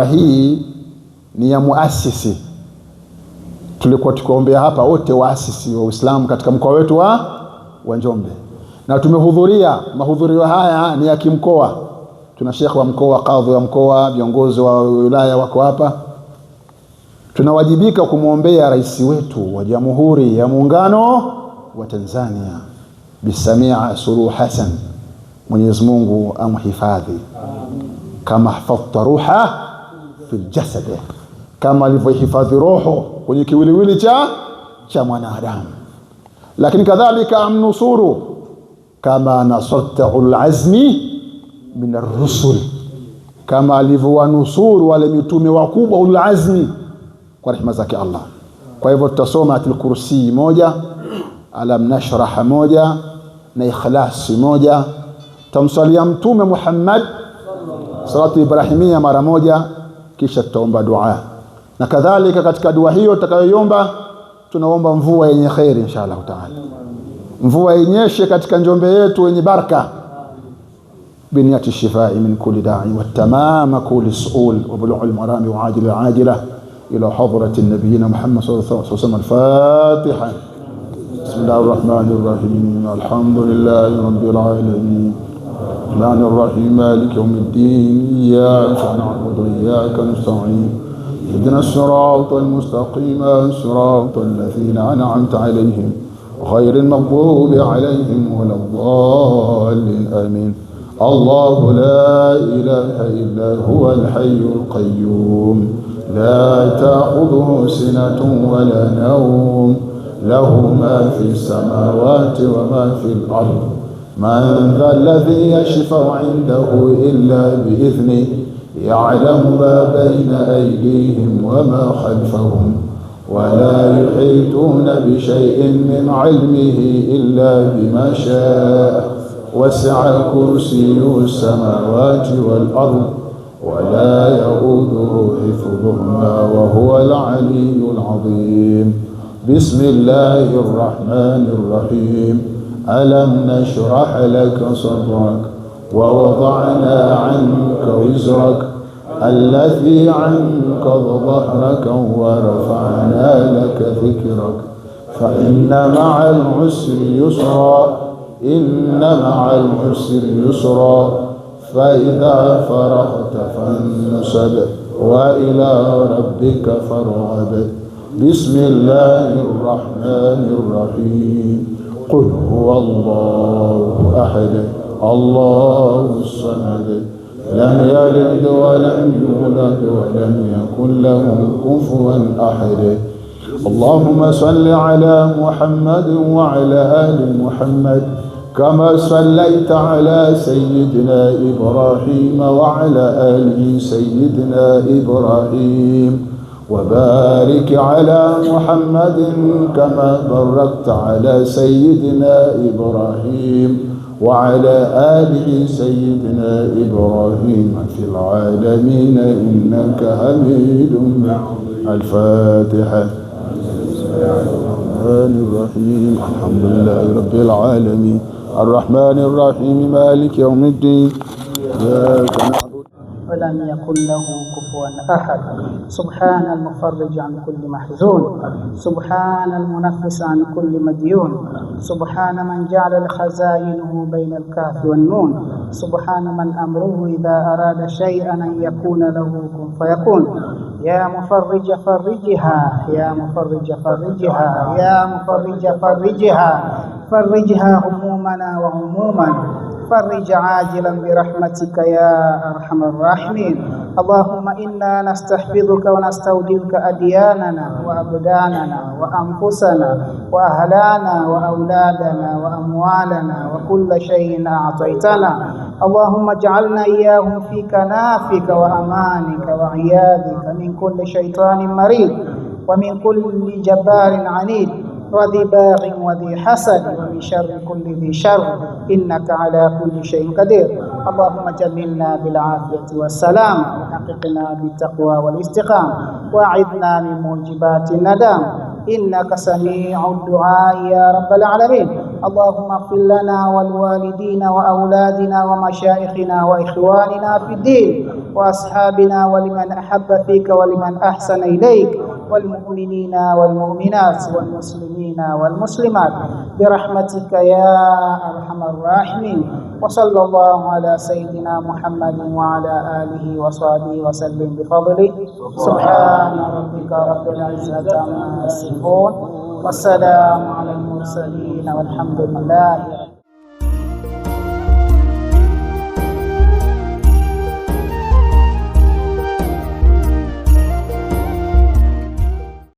Hii ni ya muasisi. Tulikuwa tukiombea hapa wote waasisi wa Uislamu katika mkoa wetu wa Njombe. Na tumehudhuria, mahudhurio haya ni ya kimkoa. Tuna Sheikh wa mkoa, kadhi wa mkoa, viongozi wa wilaya wako hapa. Tunawajibika kumwombea rais wetu wa Jamhuri ya Muungano wa Tanzania, Bi Samia Suluhu Hassan. Mwenyezi Mungu amhifadhi. Kama hafadhta ruha fil jasad, kama alivyohifadhi roho kwenye kiwiliwili cha mwanadamu. Lakini kadhalika amnusuru kama nasarta ulazmi min ar-rusul, kama alivyowanusuru wale mitume wakubwa ulazmi kwa rehema zake Allah. Kwa hivyo tutasoma Ayatul Kursi moja, Alam Nashrah moja, na Ikhlas moja. Tamsalia Mtume Muhammad salatu ibrahimia mara moja, kisha tutaomba dua. Na kadhalika katika dua hiyo tutakayoiomba, tunaomba mvua yenye khairi inshallah taala. Mvua yenyeshe katika Njombe yetu yenye baraka, biniyati shifai min kulli da'i wa tamama kulli su'ul wa bulu'ul marami wa ajila ila hadrati nabiyina Muhammad sallallahu alaihi wasallam. Al-Fatiha. Bismillahir rahmanir rahim. Alhamdulillahi rabbil alamin. الرحمن الرحيم مالك يوم الدين إياك نعبد وإياك نستعين اهدنا الصراط المستقيم صراط الذين أنعمت عليهم غير المغضوب عليهم ولا الضالين آمين. الله لا إله إلا هو الحي القيوم لا تأخذه سنة ولا نوم له ما في السماوات وما في الأرض من ذا الذي يشفع عنده إلا بإذنه يعلم ما بين أيديهم وما خلفهم ولا يحيطون بشيء من علمه إلا بما شاء وسع كرسيه السماوات والأرض ولا يؤوده حفظهما وهو العلي العظيم. بسم الله الرحمن الرحيم. ألم نشرح لك صدرك ووضعنا عنك وزرك الذي عنقض ظهرك ورفعنا لك ذكرك فإن مع العسر يسرا إن مع العسر يسرا فإذا فرغت فانصب وإلى ربك فارغب. بسم الله الرحمن الرحيم. قل هو الله أحد الله الصمد لم يلد ولم يولد ولم يكن له كفوا أحد. اللهم صل على محمد وعلى آل محمد كما صليت على سيدنا إبراهيم وعلى آل سيدنا إبراهيم وبارك على محمد كما باركت على سيدنا إبراهيم وعلى آل سيدنا إبراهيم في العالمين إنك حميد مجيد. الفاتحة. الرحمن الرحيم. الحمد لله رب العالمين الرحمن الرحيم مالك يوم الدين إياك نعبد ولم يكن له كفوا أحد. سبحان المفرج عن كل محزون، سبحان المنفس عن كل مديون، سبحان من جعل خزائنه بين الكاف والنون، سبحان من أمره إذا أراد شيئا أن يكون له كن فيكون. يا مفرج فرجها، يا مفرج فرجها، يا مفرج فرجها، فرجها همومنا وهموما، فرج عاجلا برحمتك يا أرحم الراحمين. اللهم إنا نستحفظك ونستودعك أدياننا وأبداننا وأنفسنا وأهلانا وأولادنا وأموالنا وكل شيء أعطيتنا. اللهم اجعلنا إياهم في كنافك وأمانك وعياذك من كل شيطان مريض ومن كل جبار عنيد وذي باغ وذي حسد ومن شر كل ذي شر إنك على كل شيء قدير. اللهم جملنا بالعافية والسلام وحققنا بالتقوى والاستقامة وأعذنا من موجبات الندام إنك سميع الدعاء يا رب العالمين. اللهم اغفر لنا ولوالدينا وأولادنا ومشايخنا وإخواننا في الدين وأصحابنا ولمن أحب فيك ولمن أحسن إليك والمؤمنين والمؤمنات والمسلمين والمسلمات برحمتك يا أرحم الراحمين. وصلى الله على سيدنا محمد وعلى آله وصحبه وسلم بفضله. سبحان ربك رب العزة عما يصفون والسلام على المرسلين والحمد لله.